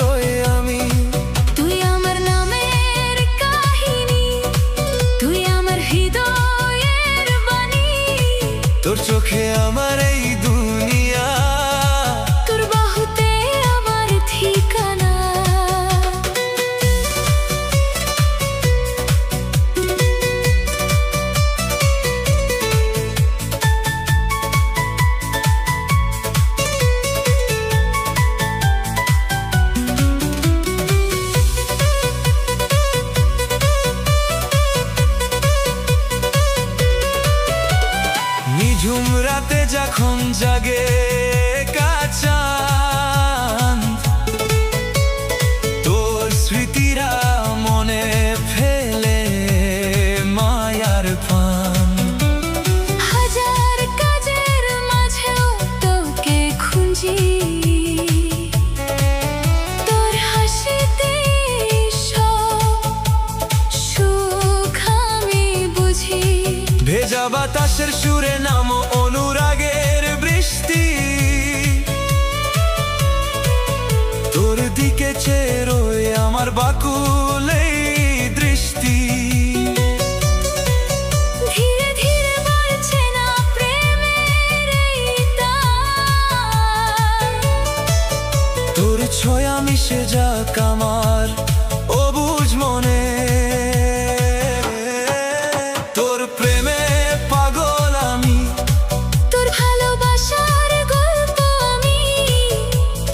আশ্রয় আমি। তুই আমার নামের কাহিনী, তুই আমার হৃদয়ের বাণী। তোর চোখে আমার এই দুনিয়া, তোর বাহুতে আমার ঠিকানা। নিঝুম রাতে যখন জাগে চাঁদ, তোর স্মৃতিরা মনে ফেলে মায়ার ফান। হাজার কাজের মাঝেও তোকে খুঁজি, তোর হাসিতে সব সুখ আমি বুঝি। ভেজা বাতাসের সুরে নাম অনুরাগের বৃষ্টি, তোর দিকে চেরোয় আমার বাকুলে দৃষ্টি। ধীরে ধীরে বাড়ছে না প্রেমের এই তার। তোর ছোঁয়া মিশে যাক আমার অবুঝ মনে। তোর প্রেমে পাগল আমি, তোর ভালোবাসার গল্প আমি।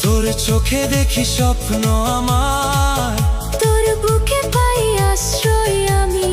তোর চোখে দেখি স্বপ্ন আমার, তোর বুকে পাই আশ্রয় আমি।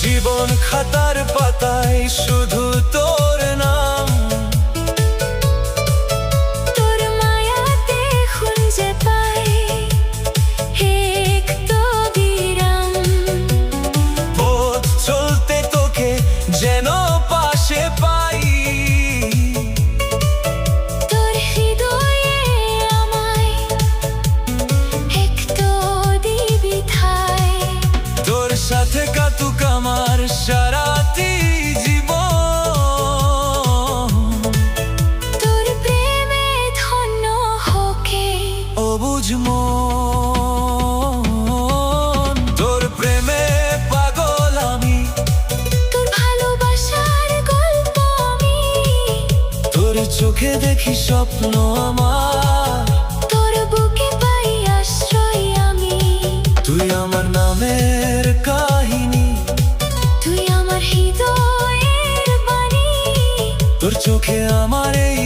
জীবন খাতার পাতায় শুধু তোর নাম, তোর মায়াতে খুঁজে পাই একটু বিরাম। পথ চলতে তোকে যেন পাশে পাই। তোর হৃদয়ে আমায় একটু দিবি ঠাই। তোর সাথে কাতুক আমার সারাটি জীবন। তোর প্রেমে ধন্য হোকে অবুঝ মন, তোর প্রেমে পাগল আমি। তোর ভালোবাসার গল্প আমি। তোর চোখে দেখি স্বপ্ন আমার, তোর বুকে পাই আশ্রয় আমি। তুই আমার নামের কাহিনী, তুই আমার হৃদয়ের বাণী। তোর চোখে আমার এই